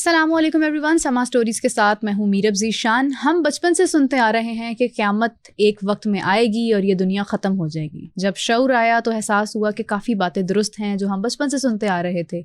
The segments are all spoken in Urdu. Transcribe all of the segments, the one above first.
السلام علیکم ایوری ون، سما اسٹوریز کے ساتھ میں ہوں میرب ذیشان۔ ہم بچپن سے سنتے آ رہے ہیں کہ قیامت ایک وقت میں آئے گی اور یہ دنیا ختم ہو جائے گی۔ جب شعور آیا تو احساس ہوا کہ کافی باتیں درست ہیں جو ہم بچپن سے سنتے آ رہے تھے۔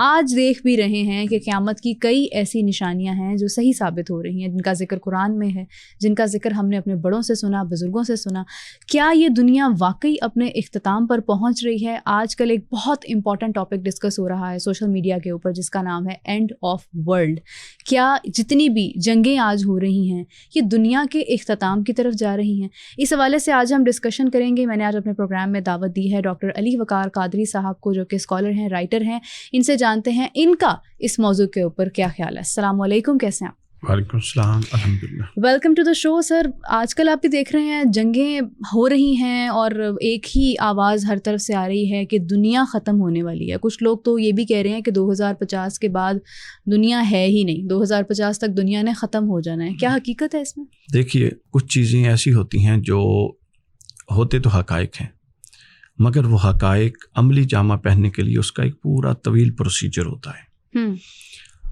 آج دیکھ بھی رہے ہیں کہ قیامت کی کئی ایسی نشانیاں ہیں جو صحیح ثابت ہو رہی ہیں، جن کا ذکر قرآن میں ہے، جن کا ذکر ہم نے اپنے بڑوں سے سنا، بزرگوں سے سنا۔ کیا یہ دنیا واقعی اپنے اختتام پر پہنچ رہی ہے؟ آج کل ایک بہت امپورٹنٹ ٹاپک ڈسکس ہو رہا ہے سوشل میڈیا کے اوپر، جس کا نام ہے اینڈ آف ورلڈ۔ کیا جتنی بھی جنگیں آج ہو رہی ہیں یہ دنیا کے اختتام کی طرف جا رہی ہیں؟ اس حوالے سے آج ہم ڈسکشن کریں گے۔ میں نے آج اپنے پروگرام میں دعوت دی ہے ڈاکٹر علی وقار قادری صاحب کو، جو کہ اسکالر ہیں، رائٹر ہیں۔ ان سے جانتے ہیں ان کا اس موضوع کے اوپر کیا خیال ہے۔ السلام علیکم، کیسے ہیں آپ؟ وعلیکم السلام، الحمدللہ۔ ویلکم ٹو دا شو سر۔ آج کل آپ بھی دیکھ رہے ہیں جنگیں ہو رہی ہیں اور ایک ہی آواز ہر طرف سے آ رہی ہے کہ دنیا ختم ہونے والی ہے۔ کچھ لوگ تو یہ بھی کہہ رہے ہیں کہ 2050 کے بعد دنیا ہے ہی نہیں، 2050 تک دنیا نے ختم ہو جانا ہے۔ کیا حقیقت ہے اس میں؟ دیکھیے، کچھ چیزیں ایسی ہوتی ہیں جو ہوتے تو حقائق ہیں، مگر وہ حقائق عملی جامہ پہننے کے لیے اس کا ایک پورا طویل پروسیجر ہوتا ہے۔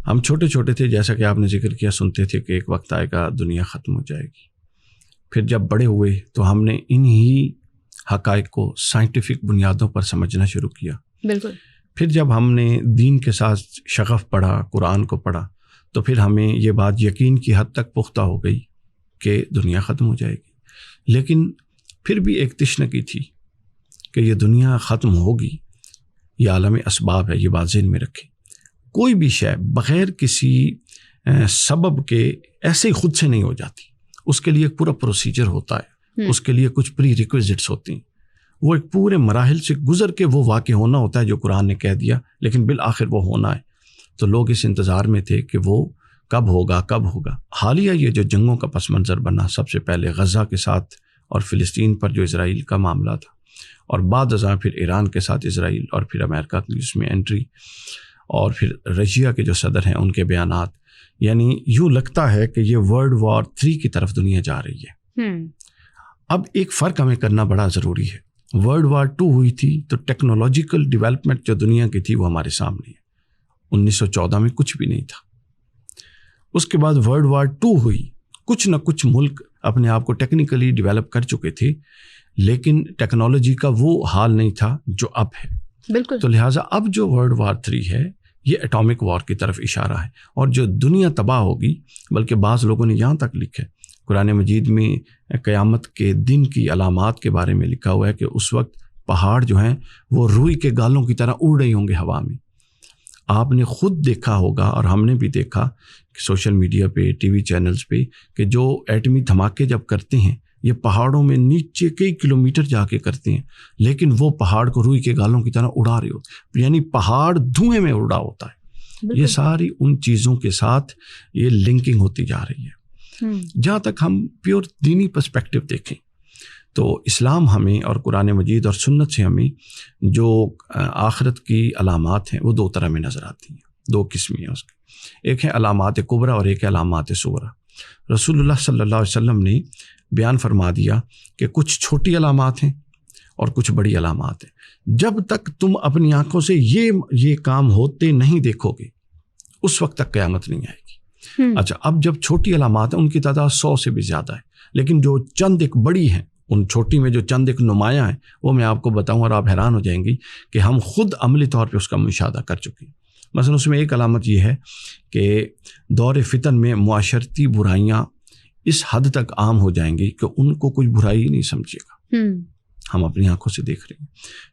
ہم چھوٹے چھوٹے تھے، جیسا کہ آپ نے ذکر کیا، سنتے تھے کہ ایک وقت آئے گا دنیا ختم ہو جائے گی۔ پھر جب بڑے ہوئے تو ہم نے انہی حقائق کو سائنٹیفک بنیادوں پر سمجھنا شروع کیا۔ بالکل۔ پھر جب ہم نے دین کے ساتھ شغف پڑھا، قرآن کو پڑھا، تو پھر ہمیں یہ بات یقین کی حد تک پختہ ہو گئی کہ دنیا ختم ہو جائے گی۔ لیکن پھر بھی ایک تشنگی تھی کہ یہ دنیا ختم ہوگی، یہ عالم اسباب ہے، یہ بات ذہن میں رکھیں۔ کوئی بھی شے بغیر کسی سبب کے ایسے ہی خود سے نہیں ہو جاتی، اس کے لیے ایک پورا پروسیجر ہوتا ہے، اس کے لیے کچھ پری ریکویزٹس ہوتی ہیں، وہ ایک پورے مراحل سے گزر کے وہ واقع ہونا ہوتا ہے جو قرآن نے کہہ دیا، لیکن بالآخر وہ ہونا ہے۔ تو لوگ اس انتظار میں تھے کہ وہ کب ہوگا کب ہوگا۔ حالیہ یہ جو جنگوں کا پس منظر بنا، سب سے پہلے غزہ کے ساتھ اور فلسطین پر جو اسرائیل کا معاملہ تھا، اور بعد ازاں پھر ایران کے ساتھ اسرائیل، اور پھر امریکہ کی اس میں انٹری، اور پھر رشیا کے جو صدر ہیں ان کے بیانات، یعنی یوں لگتا ہے کہ یہ ورلڈ وار 3 کی طرف دنیا جا رہی ہے۔ اب ایک فرق ہمیں کرنا بڑا ضروری ہے۔ ورلڈ وار 2 ہوئی تھی تو ٹیکنالوجیکل ڈیولپمنٹ جو دنیا کی تھی وہ ہمارے سامنے ہے۔ 1914 میں کچھ بھی نہیں تھا۔ اس کے بعد ورلڈ وار 2 ہوئی، کچھ نہ کچھ ملک اپنے آپ کو ٹیکنیکلی ڈیولپ کر چکے تھے، لیکن ٹیکنالوجی کا وہ حال نہیں تھا جو اب ہے۔ بالکل۔ تو لہٰذا اب جو ورلڈ وار 3 ہے یہ ایٹامک وار کی طرف اشارہ ہے، اور جو دنیا تباہ ہوگی، بلکہ بعض لوگوں نے یہاں تک لکھا ہے قرآن مجید میں قیامت کے دن کی علامات کے بارے میں لکھا ہوا ہے کہ اس وقت پہاڑ جو ہیں وہ روئی کے گالوں کی طرح اڑ رہے ہوں گے ہوا میں۔ آپ نے خود دیکھا ہوگا اور ہم نے بھی دیکھا کہ سوشل میڈیا پہ، ٹی وی چینلز پہ، کہ جو ایٹمی دھماکے جب کرتے ہیں یہ پہاڑوں میں نیچے کئی کلومیٹر جا کے کرتے ہیں، لیکن وہ پہاڑ کو روئی کے گالوں کی طرح اڑا رہے ہوتے، یعنی پہاڑ دھوئیں میں اڑا ہوتا ہے۔ یہ ساری ان چیزوں کے ساتھ یہ لنکنگ ہوتی جا رہی ہے۔ جہاں تک ہم پیور دینی پرسپیکٹو دیکھیں تو اسلام ہمیں اور قرآن مجید اور سنت سے ہمیں جو آخرت کی علامات ہیں وہ 2 طرح میں نظر آتی ہیں، 2 قسمیں ہیں اس کی۔ ایک ہے علامات کبریٰ اور ایک ہے علامات صغریٰ۔ رسول اللہ صلی اللہ علیہ وسلم نے بیان فرما دیا کہ کچھ چھوٹی علامات ہیں اور کچھ بڑی علامات ہیں۔ جب تک تم اپنی آنکھوں سے یہ کام ہوتے نہیں دیکھو گے اس وقت تک قیامت نہیں آئے گی۔ اچھا، اب جب چھوٹی علامات ہیں ان کی تعداد 100 سے بھی زیادہ ہے، لیکن جو چند ایک بڑی ہیں، ان چھوٹی میں جو چند ایک نمایاں ہیں وہ میں آپ کو بتاؤں اور آپ حیران ہو جائیں گی کہ ہم خود عملی طور پہ اس کا مشاہدہ کر چکے ہیں۔ مثلا اس میں ایک علامت یہ ہے کہ دور فتن میں معاشرتی برائیاں اس حد تک عام ہو جائیں گی کہ ان کو کوئی برائی ہی نہیں سمجھے گا۔ ہم اپنی آنکھوں سے دیکھ رہے ہیں۔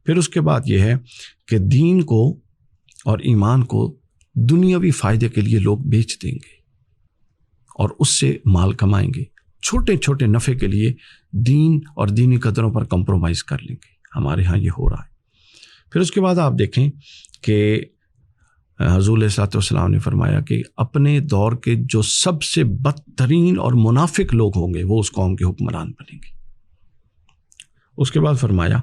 پھر اس کے بعد یہ ہے کہ دین کو اور ایمان کو دنیاوی فائدے کے لیے لوگ بیچ دیں گے اور اس سے مال کمائیں گے، چھوٹے چھوٹے نفع کے لیے دین اور دینی قدروں پر کمپرومائز کر لیں گے۔ ہمارے ہاں یہ ہو رہا ہے۔ پھر اس کے بعد آپ دیکھیں کہ حضور علیہ الصلوۃ والسلام نے فرمایا کہ اپنے دور کے جو سب سے بدترین اور منافق لوگ ہوں گے وہ اس قوم کے حکمران بنیں گے۔ اس کے بعد فرمایا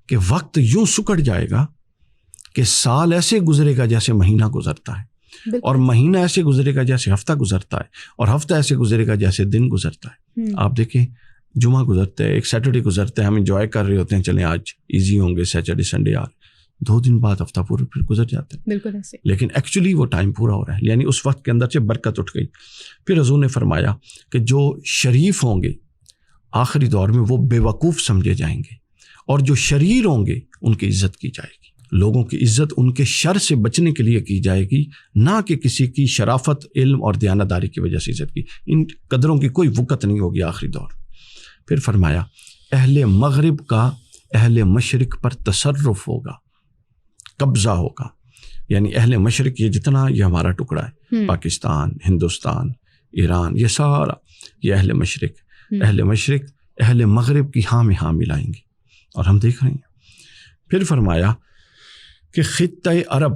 کہ وقت یوں سکڑ جائے گا کہ سال ایسے گزرے گا جیسے مہینہ گزرتا ہے، اور مہینہ ایسے گزرے گا جیسے ہفتہ گزرتا ہے، اور ہفتہ ایسے گزرے گا جیسے دن گزرتا ہے۔ آپ دیکھیں، جمعہ گزرتا ہے، ایک سیٹرڈے گزرتا ہے، ہم انجوائے کر رہے ہوتے ہیں، چلیں آج ایزی ہوں گے، سیٹرڈے سنڈے آ، 2 دن بعد ہفتہ پورا پھر گزر جاتا ہے. بالکل ایسے. لیکن ایکچولی وہ ٹائم پورا ہو رہا ہے, یعنی اس وقت کے اندر سے برکت اٹھ گئی. پھر حضور نے فرمایا کہ جو شریف ہوں گے آخری دور میں وہ بے وقوف سمجھے جائیں گے, اور جو شریر ہوں گے ان کی عزت کی جائے گی. لوگوں کی عزت ان کے شر سے بچنے کے لیے کی جائے گی, نہ کہ کسی کی شرافت, علم اور دیانتداری کی وجہ سے عزت کی. ان قدروں کی کوئی وقت نہیں ہوگی آخری دور. پھر فرمایا اہل مغرب کا اہل مشرق پر تصرف ہوگا, قبضہ ہوگا. یعنی اہل مشرق یہ جتنا یہ ہمارا ٹکڑا ہے, پاکستان, ہندوستان, ایران, یہ سارا یہ اہل مشرق. اہل مشرق اہل مغرب کی ہاں میں ہاں ملائیں گے, اور ہم دیکھ رہے ہیں. پھر فرمایا کہ خطہ عرب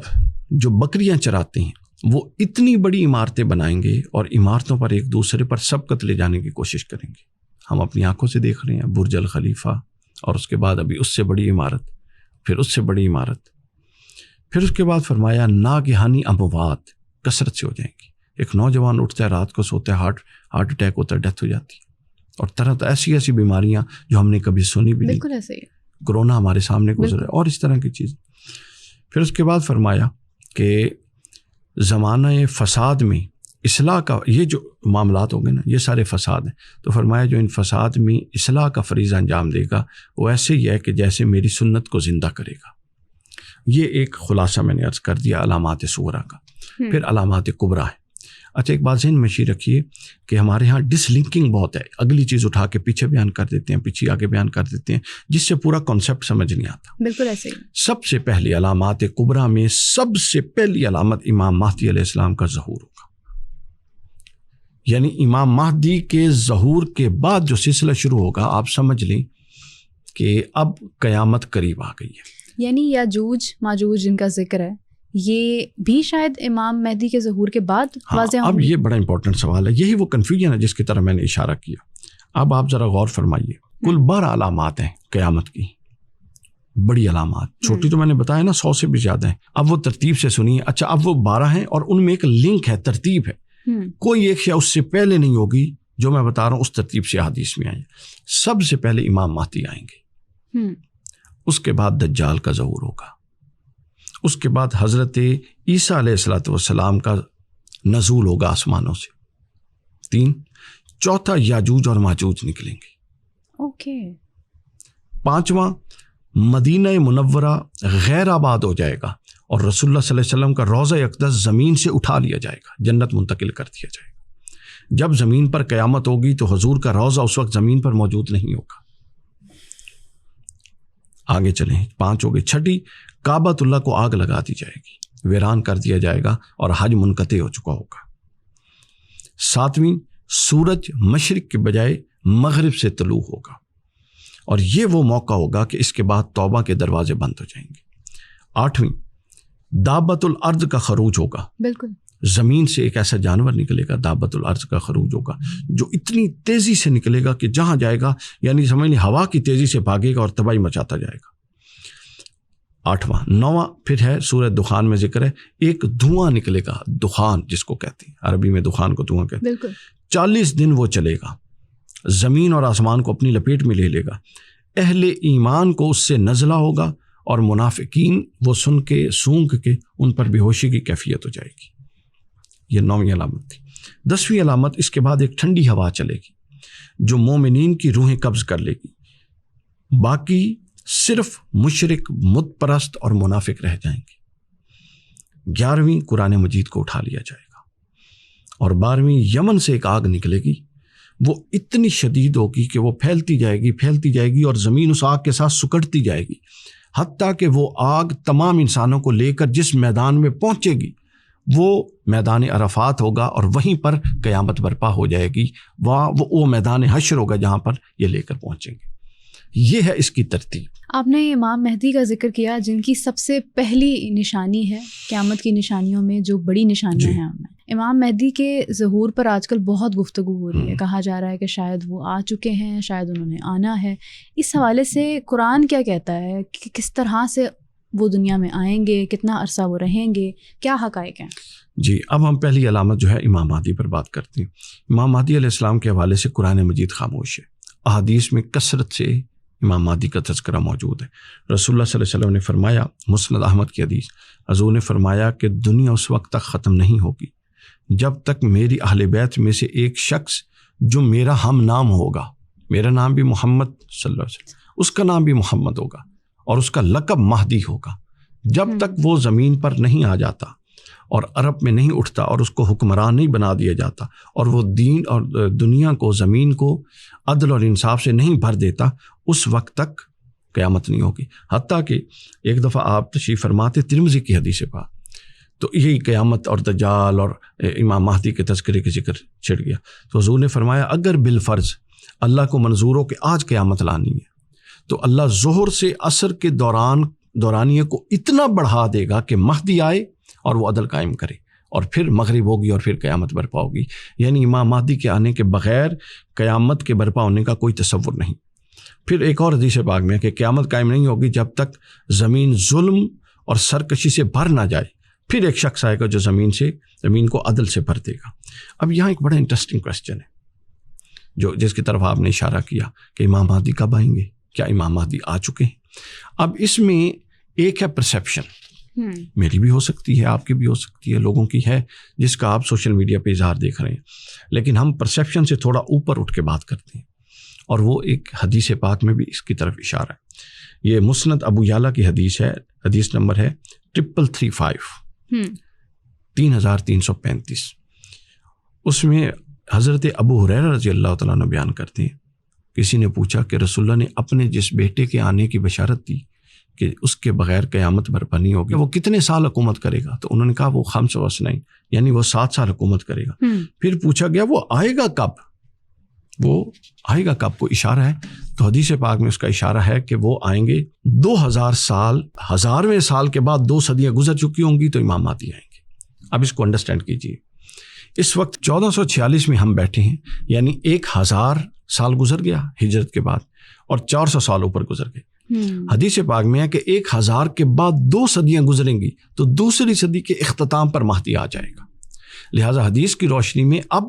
جو بکریاں چراتے ہیں وہ اتنی بڑی عمارتیں بنائیں گے, اور عمارتوں پر ایک دوسرے پر سبقت لے جانے کی کوشش کریں گے. ہم اپنی آنکھوں سے دیکھ رہے ہیں برج الخلیفہ, اور اس کے بعد ابھی اس سے بڑی عمارت, پھر اس سے بڑی عمارت. پھر اس کے بعد فرمایا ناگہانی اموات کثرت سے ہو جائیں گی. ایک نوجوان اٹھتا ہے رات کو, سوتا ہے, ہارٹ اٹیک ہوتا ہے, ڈیتھ ہو جاتی ہے. اور طرح ایسی بیماریاں جو ہم نے کبھی سنی بھی نہیں. بالکل ایسے ہی. کرونا ہمارے سامنے گزرا, اور اس طرح کی چیز. پھر اس کے بعد فرمایا کہ زمانہ فساد میں اصلاح کا یہ جو معاملات ہو گئے نا, یہ سارے فساد ہیں. تو فرمایا جو ان فساد میں اصلاح کا فریضہ انجام دے گا وہ ایسے ہی ہے کہ جیسے میری سنت کو زندہ کرے گا. یہ ایک خلاصہ میں نے عرض کر دیا علامات صغریٰ کا. پھر علامات کبریٰ ہے. اچھا ایک بات ذہن میں رکھیے کہ ہمارے ہاں ڈس لنکنگ بہت ہے, اگلی چیز اٹھا کے پیچھے بیان کر دیتے ہیں, پیچھے آگے بیان کر دیتے ہیں, جس سے پورا کانسیپٹ سمجھ نہیں آتا. بالکل ایسے ہی. سب سے پہلی علامات کبریٰ میں سب سے پہلی علامت امام مہدی علیہ السلام کا ظہور ہوگا. یعنی امام مہدی کے ظہور کے بعد جو سلسلہ شروع ہوگا, آپ سمجھ لیں کہ اب قیامت قریب آ گئی ہے. یعنی یاجوج ماجوج جن کا ذکر ہے یہ بھی شاید امام مہدی کے ظہور کے بعد واضح ہوں. اب یہ بڑا امپورٹنٹ سوال ہے, یہی وہ کنفیوژن ہے جس کی طرح میں نے اشارہ کیا. اب آپ ذرا غور فرمائیے, کل 12 علامات ہیں قیامت کی, بڑی علامات. چھوٹی تو میں نے بتایا نا 100 سے بھی زیادہ ہیں. اب وہ ترتیب سے سنیے. اچھا اب وہ 12 ہیں اور ان میں ایک لنک ہے, ترتیب ہے. کوئی ایک شے اس سے پہلے نہیں ہوگی جو میں بتا رہا ہوں اس ترتیب سے حدیث میں آئیں. سب سے پہلے امام مہدی آئیں گے, اس کے بعد دجال کا ظہور ہوگا, اس کے بعد حضرت عیسیٰ علیہ الصلوۃ والسلام کا نزول ہوگا آسمانوں سے. 3. چوتھا یاجوج اور ماجوج نکلیں گے. اوکے. 5واں مدینہ منورہ غیر آباد ہو جائے گا, اور رسول اللہ صلی اللہ علیہ وسلم کا روضہ اقدس زمین سے اٹھا لیا جائے گا, جنت منتقل کر دیا جائے گا. جب زمین پر قیامت ہوگی تو حضور کا روضہ اس وقت زمین پر موجود نہیں ہوگا. آگے چلیں, 5 ہو گئی. 6. کعبۃ اللہ کو آگ لگا دی جائے گی, ویران کر دیا جائے گا, اور حج منقطع ہو چکا ہوگا. 7. سورج مشرق کے بجائے مغرب سے طلوع ہوگا, اور یہ وہ موقع ہوگا کہ اس کے بعد توبہ کے دروازے بند ہو جائیں گے. 8. دابۃ الارض کا خروج ہوگا. بالکل. زمین سے ایک ایسا جانور نکلے گا, دابۃ الارض کا خروج ہوگا, جو اتنی تیزی سے نکلے گا کہ جہاں جائے گا یعنی سمجھ لیں ہوا کی تیزی سے بھاگے گا اور تباہی مچاتا جائے گا. 8واں. 9واں پھر ہے سورہ دخان میں ذکر ہے, ایک دھواں نکلے گا, دخان جس کو کہتے ہیں, عربی میں دخان کو دھواں کہتے ہیں. 40 دن وہ چلے گا, زمین اور آسمان کو اپنی لپیٹ میں لے لے گا. اہل ایمان کو اس سے نزلہ ہوگا, اور منافقین وہ سن کے سونگ کے ان پر بے ہوشی کی کیفیت ہو جائے گی. یہ 9ویں علامت تھی. 10ویں علامت, اس کے بعد ایک ٹھنڈی ہوا چلے گی جو مومنین کی روحیں قبض کر لے گی, باقی صرف مشرک, مت پرست اور منافق رہ جائیں گے. 11ویں قرآن مجید کو اٹھا لیا جائے گا. اور 12ویں یمن سے ایک آگ نکلے گی, وہ اتنی شدید ہوگی کہ وہ پھیلتی جائے گی اور زمین اس آگ کے ساتھ سکڑتی جائے گی, حتیٰ کہ وہ آگ تمام انسانوں کو لے کر جس میدان میں پہنچے گی وہ میدان عرفات ہوگا, اور وہیں پر قیامت برپا ہو جائے گی. وہ میدان حشر ہوگا جہاں پر یہ لے کر پہنچیں گے. یہ ہے اس کی ترتیب. آپ نے امام مہدی کا ذکر کیا جن کی سب سے پہلی نشانی ہے قیامت کی نشانیوں میں, جو بڑی نشانیاں ہیں ان میں. امام مہدی کے ظہور پر آج کل بہت گفتگو ہو رہی ہے, کہا جا رہا ہے کہ شاید وہ آ چکے ہیں, شاید انہوں نے آنا ہے. اس حوالے سے قرآن کیا کہتا ہے کہ کس طرح سے وہ دنیا میں آئیں گے, کتنا عرصہ وہ رہیں گے, کیا حقائق ہیں؟ جی, اب ہم پہلی علامت جو ہے امام مہدی پر بات کرتے ہیں. امام مہدی علیہ السلام کے حوالے سے قرآن مجید خاموش ہے, احادیث میں کثرت سے امام مہدی کا تذکرہ موجود ہے۔ رسول اللہ صلی اللہ علیہ وسلم نے فرمایا، مسند احمد کی حدیث، حضور نے فرمایا کہ دنیا اس وقت تک ختم نہیں ہوگی جب تک میری اہل بیت میں سے ایک شخص جو میرا ہم نام ہوگا، میرا نام بھی محمد صلی اللہ علیہ وسلم، اس کا نام بھی محمد ہوگا اور اس کا لقب مہدی ہوگا، جب تک وہ زمین پر نہیں آ جاتا اور عرب میں نہیں اٹھتا اور اس کو حکمران نہیں بنا دیا جاتا اور وہ دین اور دنیا کو، زمین کو عدل اور انصاف سے نہیں بھر دیتا، اس وقت تک قیامت نہیں ہوگی۔ حتیٰ کہ ایک دفعہ آپ تشریف فرماتے، ترمذی کی حدیث پاک، تو یہی قیامت اور دجال اور امام مہدی کے تذکرے کے ذکر چھڑ گیا، تو حضور نے فرمایا اگر بالفرض اللہ کو منظور ہو کہ آج قیامت لانی ہے تو اللہ ظہر سے عصر کے دورانیے کو اتنا بڑھا دے گا کہ مہدی آئے اور وہ عدل قائم کرے، اور پھر مغرب ہوگی اور پھر قیامت برپا ہوگی۔ یعنی امام مہدی کے آنے کے بغیر قیامت کے برپا ہونے کا کوئی تصور نہیں۔ پھر ایک اور حدیث پاک میں ہے کہ قیامت قائم نہیں ہوگی جب تک زمین ظلم اور سرکشی سے بھر نہ جائے، پھر ایک شخص آئے گا جو زمین کو عدل سے بھر دے گا۔ اب یہاں ایک بڑا انٹرسٹنگ کویسچن ہے جس کی طرف آپ نے اشارہ کیا کہ امام مہدی کب آئیں گے، کیا امام مہدی آ چکے ہیں؟ اب اس میں ایک ہے پرسیپشن، میری بھی ہو سکتی ہے، آپ کی بھی ہو سکتی ہے، لوگوں کی ہے جس کا آپ سوشل میڈیا پہ اظہار دیکھ رہے ہیں، لیکن ہم پرسیپشن سے تھوڑا اوپر اٹھ کے بات کرتے ہیں، اور وہ ایک حدیث پاک میں بھی اس کی طرف اشارہ ہے۔ یہ مسند ابو یعلا کی حدیث ہے، حدیث نمبر ہے 3335 3335۔ اس میں حضرت ابو ہریرہ رضی اللہ تعالیٰ عنہ بیان کرتے ہیں، کسی نے پوچھا کہ رسول اللہ نے اپنے جس بیٹے کے آنے کی بشارت دی کہ اس کے بغیر قیامت برپا نہیں ہوگی، وہ کتنے سال حکومت کرے گا؟ تو انہوں نے کہا وہ 5 و 2، یعنی وہ 7 سال حکومت کرے گا۔ پھر پوچھا گیا وہ آئے گا کب، وہ آئے گا کب، کو اشارہ ہے؟ تو حدیث پاک میں اس کا اشارہ ہے کہ وہ آئیں گے 2000 سال، 1000ویں سال کے بعد 2 صدیاں گزر چکی ہوں گی تو امام مہدی آئیں گے۔ اب اس کو انڈرسٹینڈ کیجیے، اس وقت 1446 میں ہم بیٹھے ہیں، یعنی 1000 سال گزر گیا ہجرت کے بعد اور 400 سال اوپر گزر گئے۔ حدیث پاک میں ہے کہ 1000 کے بعد 2 صدیاں گزریں گی تو دوسری صدی کے اختتام پر مہدی آ جائے گا۔ لہٰذا حدیث کی روشنی میں اب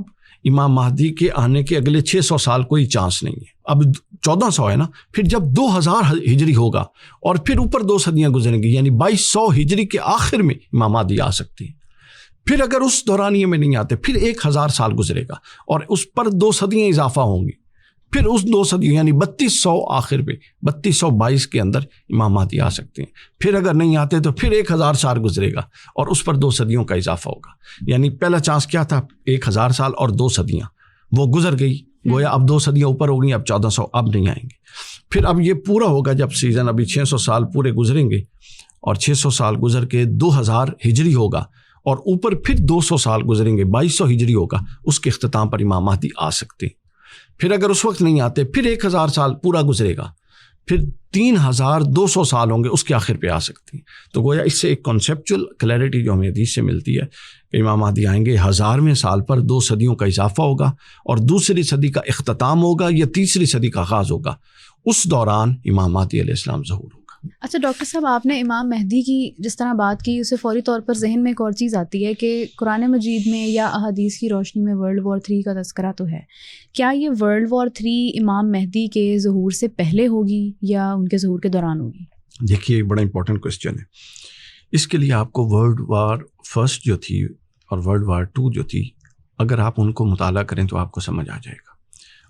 امام مہدی کے آنے کے اگلے 600 سال کوئی چانس نہیں ہے۔ اب 1400 ہے نا، پھر جب 2000 ہجری ہوگا اور پھر اوپر 2 صدیاں گزریں گی، یعنی 2200 ہجری کے آخر میں امام مہدی آ سکتے ہیں۔ پھر اگر اس دورانیے میں نہیں آتے پھر 1000 سال گزرے گا اور اس پر 2 صدیاں اضافہ ہوں گی، پھر اس 2 صدیوں یعنی 3200 آخر پہ 3222 کے اندر امام مہدی آ سکتے ہیں۔ پھر اگر نہیں آتے تو پھر 1000 سال گزرے گا اور اس پر 2 صدیوں کا اضافہ ہوگا۔ یعنی پہلا چانس کیا تھا؟ 1000 سال اور 2 صدیاں، وہ گزر گئی، گویا اب 2 صدیاں اوپر ہو گئی، اب 1400 اب نہیں آئیں گے۔ پھر اب یہ پورا ہوگا جب سیزن، ابھی 600 سال پورے گزریں گے اور 600 سال گزر کے 2000 ہجری ہوگا اور اوپر پھر 200 سال گزریں گے، 2200 ہجری ہوگا، اس کے اختتام پر امام مہدی آ سکتے ہیں۔ پھر اگر اس وقت نہیں آتے پھر 1000 سال پورا گزرے گا، پھر 3200 سال ہوں گے، اس کے آخر پہ آ سکتے ہیں۔ تو گویا اس سے ایک کنسیپچول کلیئرٹی جو ہمیں حدیث سے ملتی ہے کہ امام مہدی آئیں گے، 1000ویں سال پر 2 صدیوں کا اضافہ ہوگا اور دوسری صدی کا اختتام ہوگا یا تیسری صدی کا آغاز ہوگا، اس دوران امام مہدی علیہ السلام ظہور ہوگا۔ اچھا ڈاکٹر صاحب، آپ نے امام مہدی کی جس طرح بات کی، اسے فوری طور پر ذہن میں ایک اور چیز آتی ہے کہ قرآن مجید میں یا احادیث کی روشنی میں ورلڈ وار 3 کا تذکرہ تو ہے، کیا یہ ورلڈ وار 3 امام مہدی کے ظہور سے پہلے ہوگی یا ان کے ظہور کے دوران ہوگی؟ دیکھیے بڑا امپورٹنٹ کویسچن ہے۔ اس کے لیے آپ کو ورلڈ وار 1 جو تھی اور ورلڈ وار 2 جو تھی، اگر آپ ان کو مطالعہ کریں تو آپ کو سمجھ آ جائے گا۔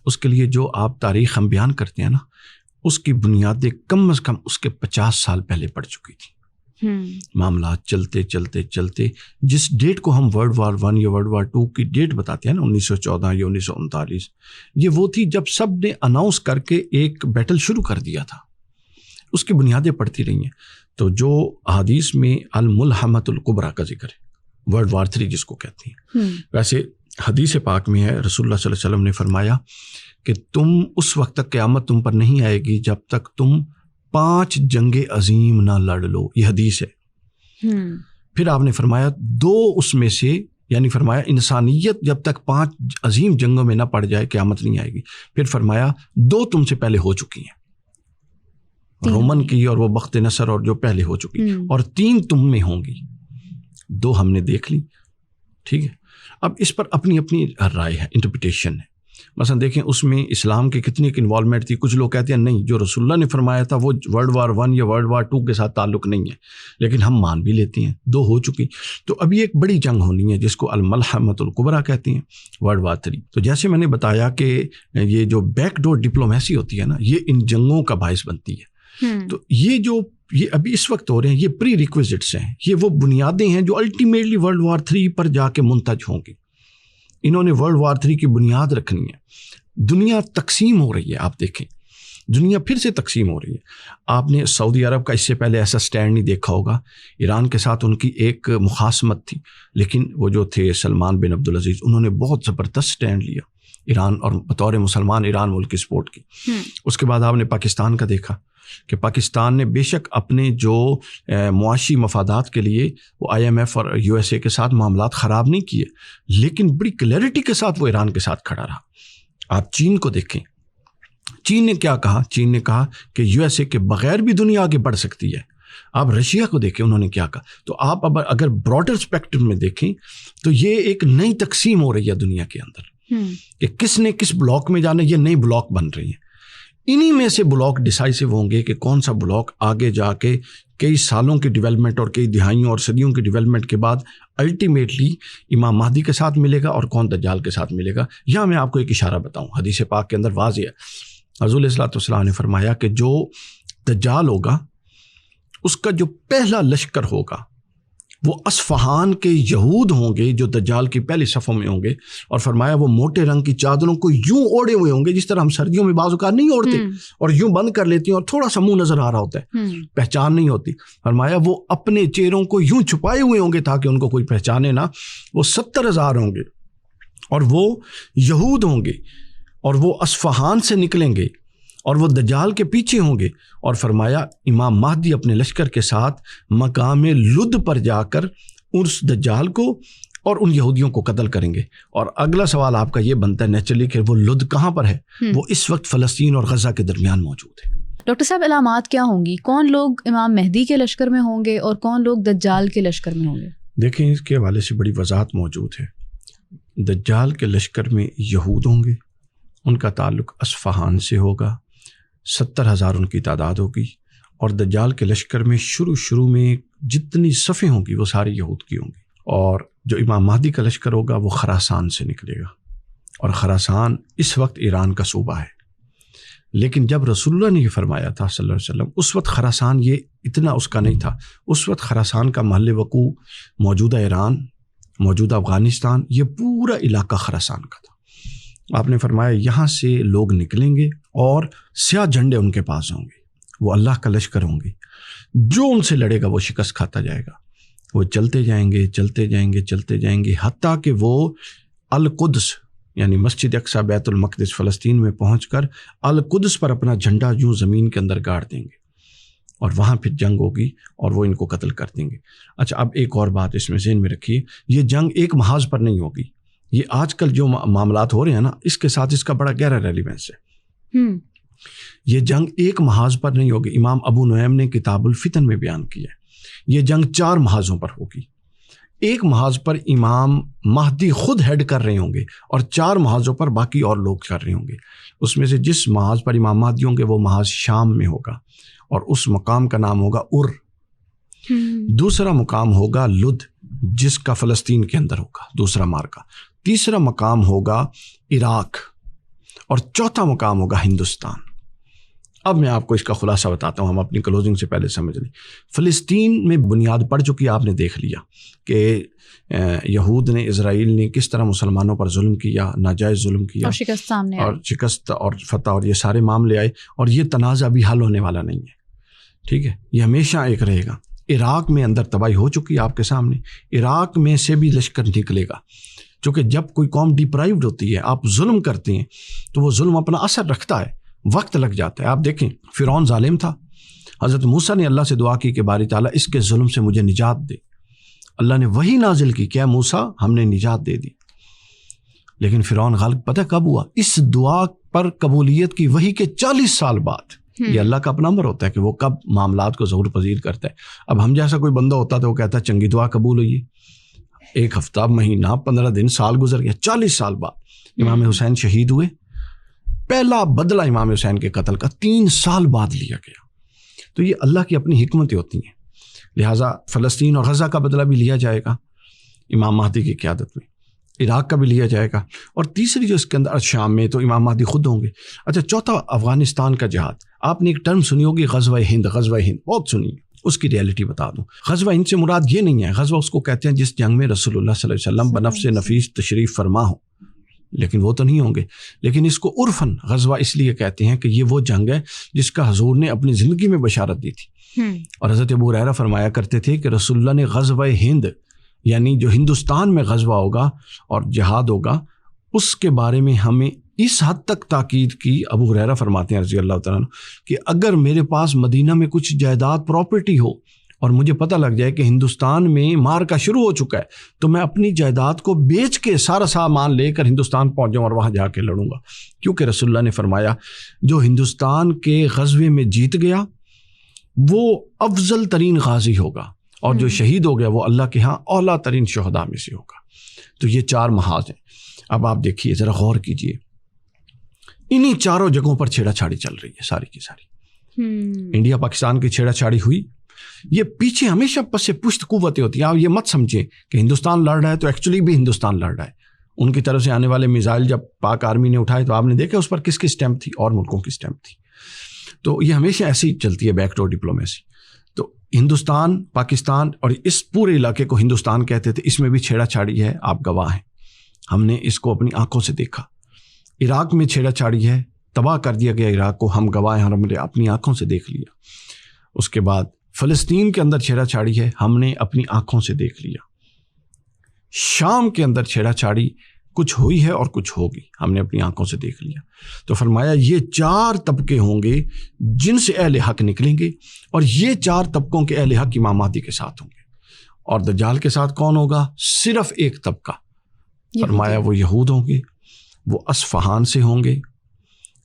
اس کے لیے جو آپ تاریخ ہم بیان کرتے ہیں نا، اس کی بنیادیں کم از کم اس کے 50 سال پہلے پڑ چکی تھی۔ معاملات چلتے چلتے چلتے جس ڈیٹ کو ہم ورلڈ وار 1 یا ورلڈ وار 2 کی ڈیٹ بتاتے ہیں نا، 1914 یا 1939، یہ وہ تھی جب سب نے اناؤنس کر کے ایک بیٹل شروع کر دیا تھا، اس کی بنیادیں پڑتی رہی ہیں۔ تو جو احادیث میں الملحمۃ الکبریٰ کا ذکر ہے، ورلڈ وار 3 جس کو کہتے ہیں، ویسے حدیث پاک میں ہے، رسول اللہ صلی اللہ علیہ وسلم نے فرمایا کہ تم اس وقت تک قیامت تم پر نہیں آئے گی جب تک تم 5 جنگ عظیم نہ لڑ لو، یہ حدیث ہے۔ پھر آپ نے فرمایا 2 اس میں سے، یعنی فرمایا انسانیت جب تک 5 عظیم جنگوں میں نہ پڑ جائے قیامت نہیں آئے گی۔ پھر فرمایا 2 تم سے پہلے ہو چکی ہیں، رومن کی اور وہ بخت نصر اور جو پہلے ہو چکی، اور 3 تم میں ہوں گی، 2 ہم نے دیکھ لی، ٹھیک ہے۔ اب اس پر اپنی اپنی رائے ہے، انٹرپریٹیشن ہے۔ مثلا دیکھیں اس میں اسلام کی کتنی ایک انوالومنٹ تھی. کچھ لوگ کہتے ہیں نہیں، جو رسول اللہ نے فرمایا تھا وہ ورلڈ وار 1 یا ورلڈ وار 2 کے ساتھ تعلق نہیں ہے، لیکن ہم مان بھی لیتے ہیں 2 ہو چکی. تو ابھی ایک بڑی جنگ ہونی ہے جس کو الملحمۃ الکبریٰ کہتے ہیں، ورلڈ وار 3. تو جیسے میں نے بتایا کہ یہ جو بیک ڈور ڈپلومیسی ہوتی ہے نا، یہ ان جنگوں کا باعث بنتی ہے. تو یہ ابھی اس وقت ہو رہے ہیں، یہ پری ریکویزٹس ہیں، یہ وہ بنیادیں ہیں جو الٹیمیٹلی ورلڈ وار 3 پر جا کے منتج ہوں گی. انہوں نے ورلڈ وار 3 کی بنیاد رکھنی ہے. دنیا تقسیم ہو رہی ہے، آپ دیکھیں دنیا پھر سے تقسیم ہو رہی ہے. آپ نے سعودی عرب کا اس سے پہلے ایسا سٹینڈ نہیں دیکھا ہوگا. ایران کے ساتھ ان کی ایک مخاصمت تھی، لیکن وہ جو تھے سلمان بن عبدالعزیز، انہوں نے بہت زبردست سٹینڈ لیا ایران، اور بطور مسلمان ایران ملک کی سپورٹ کی. اس کے بعد آپ نے پاکستان کا دیکھا کہ پاکستان نے بے شک اپنے جو معاشی مفادات کے لیے وہ IMF اور USA کے ساتھ معاملات خراب نہیں کیے، لیکن بڑی کلیئرٹی کے ساتھ وہ ایران کے ساتھ کھڑا رہا. آپ چین کو دیکھیں، چین نے کیا کہا؟ چین نے کہا کہ USA کے بغیر بھی دنیا آگے بڑھ سکتی ہے. آپ رشیا کو دیکھیں، انہوں نے کیا کہا. تو آپ اگر براڈر اسپیکٹرم میں دیکھیں تو یہ ایک نئی تقسیم ہو رہی ہے دنیا کے اندر کہ کس نے کس بلاک میں جانا. یہ نئے بلاک بن رہی ہیں. انہی میں سے بلاک ڈیسائسو ہوں گے کہ کون سا بلاک آگے جا کے کئی سالوں کی ڈیولپمنٹ اور کئی دہائیوں اور صدیوں کی ڈیولپمنٹ کے بعد الٹیمیٹلی امام مہدی کے ساتھ ملے گا اور کون دجال کے ساتھ ملے گا. یہاں میں آپ کو ایک اشارہ بتاؤں، حدیث پاک کے اندر واضح ہے. حضور علیہ الصلوۃ والسلام نے فرمایا کہ جو دجال ہوگا اس کا جو پہلا لشکر ہوگا وہ اصفہان کے یہود ہوں گے جو دجال کی پہلی صفوں میں ہوں گے. اور فرمایا وہ موٹے رنگ کی چادروں کو یوں اوڑے ہوئے ہوں گے جس طرح ہم سردیوں میں بعض اوقات نہیں اوڑھتے اور یوں بند کر لیتی ہیں اور تھوڑا سا منہ نظر آ رہا ہوتا ہے، پہچان نہیں ہوتی. فرمایا وہ اپنے چہروں کو یوں چھپائے ہوئے ہوں گے تاکہ ان کو کوئی پہچانے نہ. وہ 70,000 ہوں گے اور وہ یہود ہوں گے اور وہ اصفہان سے نکلیں گے اور وہ دجال کے پیچھے ہوں گے. اور فرمایا امام مہدی اپنے لشکر کے ساتھ مقام لد پر جا کر اس دجال کو اور ان یہودیوں کو قتل کریں گے. اور اگلا سوال آپ کا یہ بنتا ہے نیچرلی کہ وہ لد کہاں پر ہے؟ وہ اس وقت فلسطین اور غزہ کے درمیان موجود ہے. ڈاکٹر صاحب علامات کیا ہوں گی؟ کون لوگ امام مہدی کے لشکر میں ہوں گے اور کون لوگ دجال کے لشکر میں ہوں گے؟ دیکھیں اس کے حوالے سے بڑی وضاحت موجود ہے. دجال کے لشکر میں یہود ہوں گے، ان کا تعلق اصفہان سے ہوگا، 70,000 ان کی تعداد ہوگی. اور دجال کے لشکر میں شروع میں جتنی صفیں ہوں گی وہ ساری یہود کی ہوں گی. اور جو امام مہدی کا لشکر ہوگا وہ خراسان سے نکلے گا، اور خراسان اس وقت ایران کا صوبہ ہے. لیکن جب رسول اللہ نے یہ فرمایا تھا صلی اللہ علیہ وسلم، اس وقت خراسان یہ اتنا اس کا نہیں تھا. اس وقت خراسان کا محل وقوع موجودہ ایران، موجودہ افغانستان، یہ پورا علاقہ خراسان کا تھا. آپ نے فرمایا یہاں سے لوگ نکلیں گے اور سیاہ جھنڈے ان کے پاس ہوں گے، وہ اللہ کا لشکر ہوں گے. جو ان سے لڑے گا وہ شکست کھاتا جائے گا. وہ چلتے جائیں گے چلتے جائیں گے چلتے جائیں گے حتیٰ کہ وہ القدس یعنی مسجد اقصی بیت المقدس فلسطین میں پہنچ کر القدس پر اپنا جھنڈا یوں زمین کے اندر گاڑ دیں گے اور وہاں پھر جنگ ہوگی اور وہ ان کو قتل کر دیں گے. اچھا اب ایک اور بات اس میں ذہن میں رکھیے، یہ جنگ ایک محاذ پر نہیں ہوگی. یہ آج کل جو معاملات ہو رہے ہیں نا اس کے ساتھ اس کا بڑا گہرا ریلیونس ہے. یہ جنگ ایک محاذ پر نہیں ہوگی. امام ابو نعیم نے کتاب الفتن میں بیان کیا ہے یہ جنگ 4 محاذوں پر ہوگی. ایک محاذ پر امام مہدی خود ہیڈ کر رہے ہوں گے اور 4 محاذوں پر باقی اور لوگ کر رہے ہوں گے. اس میں سے جس محاذ پر امام مہدی ہوں گے وہ محاذ شام میں ہوگا اور اس مقام کا نام ہوگا ار. دوسرا مقام ہوگا لد جس کا فلسطین کے اندر ہوگا دوسرا مارکا. تیسرا مقام ہوگا عراق اور چوتھا مقام ہوگا ہندوستان. اب میں آپ کو اس کا خلاصہ بتاتا ہوں، ہم اپنی کلوزنگ سے پہلے سمجھ لیں. فلسطین میں بنیاد پڑ چکی، آپ نے دیکھ لیا کہ یہود نے اسرائیل نے کس طرح مسلمانوں پر ظلم کیا، ناجائز ظلم کیا اور شکست اور فتح اور یہ سارے معاملے آئے. اور یہ تنازع بھی حل ہونے والا نہیں ہے، ٹھیک ہے، یہ ہمیشہ ایک رہے گا. عراق میں اندر تباہی ہو چکی آپ کے سامنے. عراق میں سے بھی لشکر نکلے گا، چونکہ جب کوئی قوم ڈپرائیوڈ ہوتی ہے، آپ ظلم کرتے ہیں تو وہ ظلم اپنا اثر رکھتا ہے، وقت لگ جاتا ہے. آپ دیکھیں فرعون ظالم تھا، حضرت موسیٰ نے اللہ سے دعا کی کہ باری تعالیٰ اس کے ظلم سے مجھے نجات دے. اللہ نے وہی نازل کی کہ اے موسیٰ ہم نے نجات دے دی. لیکن فرعون غالب پتہ کب ہوا؟ اس دعا پر قبولیت کی وہی کے 40 سال بعد. یہ اللہ کا اپنا امر ہوتا ہے کہ وہ کب معاملات کو ظہور پذیر کرتا ہے. اب ہم جیسا کوئی بندہ ہوتا تو وہ کہتا ہے چنگی دعا قبول ہوئی، 1 ہفتہ، مہینہ، 15 دن، سال گزر گیا. 40 سال بعد امام حسین شہید ہوئے، پہلا بدلہ امام حسین کے قتل کا 3 سال بعد لیا گیا. تو یہ اللہ کی اپنی حکمتیں ہوتی ہیں. لہٰذا فلسطین اور غزہ کا بدلہ بھی لیا جائے گا امام مہدی کی قیادت میں، عراق کا بھی لیا جائے گا، اور تیسری جو اس کے اندر شام میں تو امام مہدی خود ہوں گے. اچھا، چوتھا افغانستان کا جہاد. آپ نے ایک ٹرم سنی ہوگی غزوہ ہند، غزوہ ہند بہت سنی. اس کی ریئلٹی بتا دوں، غزوہ ہند سے مراد یہ نہیں ہے. غزوہ اس کو کہتے ہیں جس جنگ میں رسول اللہ صلی اللہ علیہ وسلم بنفس نفیس تشریف فرما ہوں، لیکن وہ تو نہیں ہوں گے. لیکن اس کو عرفاً غزوہ اس لیے کہتے ہیں کہ یہ وہ جنگ ہے جس کا حضور نے اپنی زندگی میں بشارت دی تھی. اور حضرت ابو ہریرہ فرمایا کرتے تھے کہ رسول اللہ نے غزوہ ہند، یعنی جو ہندوستان میں غزوہ ہوگا اور جہاد ہوگا، اس کے بارے میں ہمیں اس حد تک تاکید کی. ابو ہریرہ فرماتے ہیں رضی اللہ تعالیٰ عنہ کہ اگر میرے پاس مدینہ میں کچھ جائیداد پراپرٹی ہو اور مجھے پتہ لگ جائے کہ ہندوستان میں مارکا شروع ہو چکا ہے، تو میں اپنی جائیداد کو بیچ کے سارا سامان لے کر ہندوستان پہنچ جاؤں اور وہاں جا کے لڑوں گا. کیونکہ رسول اللہ نے فرمایا جو ہندوستان کے غزوے میں جیت گیا وہ افضل ترین غازی ہوگا، اور جو شہید ہو گیا وہ اللہ کے ہاں اعلیٰ ترین شہداء میں سے ہوگا. تو یہ 4 محاذ ہیں. اب آپ دیکھیے، ذرا غور کیجئے، انہی 4 جگہوں پر چھیڑا چھاڑی چل رہی ہے ساری کی ساری. انڈیا پاکستان کی چھیڑا چھاڑی ہوئی، یہ پیچھے ہمیشہ پس پشت قوتیں ہوتی ہیں. آپ یہ مت سمجھیں کہ ہندوستان لڑ رہا ہے تو ایکچولی بھی ہندوستان لڑ رہا ہے. ان کی طرف سے آنے والے میزائل جب پاک آرمی نے اٹھائے تو آپ نے دیکھا اس پر کس کی اسٹیمپ تھی، اور ملکوں کی اسٹیمپ تھی. تو یہ ہمیشہ ایسی چلتی ہے بیک ڈور ڈپلومیسی. تو ہندوستان، پاکستان اور اس پورے علاقے کو ہندوستان کہتے تھے، اس میں بھی چھیڑا چھاڑی ہے. آپ گواہ ہیں، ہم نے اس کو اپنی آنکھوں سے دیکھا. عراق میں چھیڑا چھاڑی ہے، تباہ کر دیا گیا عراق کو، ہم گواہ ہیں اور ہم نے اپنی آنکھوں سے دیکھ لیا. اس کے بعد فلسطین کے اندر چھیڑا چھاڑی ہے، ہم نے اپنی آنکھوں سے دیکھ لیا. شام کے اندر چھیڑا چھاڑی کچھ ہوئی ہے اور کچھ ہوگی، ہم نے اپنی آنکھوں سے دیکھ لیا. تو فرمایا یہ 4 طبقے ہوں گے جن سے اہل حق نکلیں گے، اور یہ 4 طبقوں کے اہل حق امام مہدی کے ساتھ ہوں گے. اور دجال کے ساتھ کون ہوگا؟ صرف ایک طبقہ. فرمایا وہ یہود ہوں گے، وہ اصفہان سے ہوں گے،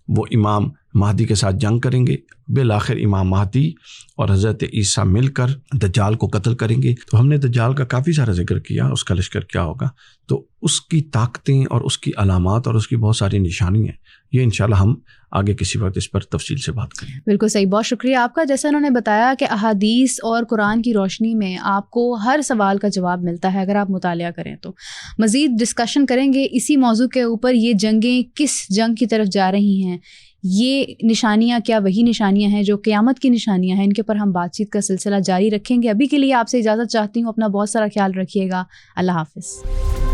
وہ امام مہدی کے ساتھ جنگ کریں گے. بالآخر امام مہدی اور حضرت عیسیٰ مل کر دجال کو قتل کریں گے. تو ہم نے دجال کا کافی سارا ذکر کیا، اس کا لشکر کیا ہوگا. تو اس کی طاقتیں اور اس کی علامات اور اس کی بہت ساری نشانی ہیں. یہ انشاءاللہ ہم آگے کسی وقت اس پر تفصیل سے بات کریں. بالکل صحیح، بہت شکریہ آپ کا. جیسا انہوں نے بتایا کہ احادیث اور قرآن کی روشنی میں آپ کو ہر سوال کا جواب ملتا ہے اگر آپ مطالعہ کریں. تو مزید ڈسکشن کریں گے اسی موضوع کے اوپر. یہ جنگیں کس جنگ کی طرف جا رہی ہیں، یہ نشانیاں کیا وہی نشانیاں ہیں جو قیامت کی نشانیاں ہیں، ان کے اوپر ہم بات چیت کا سلسلہ جاری رکھیں گے. ابھی کے لیے آپ سے اجازت چاہتی ہوں، اپنا بہت سارا خیال رکھیے گا. اللہ حافظ.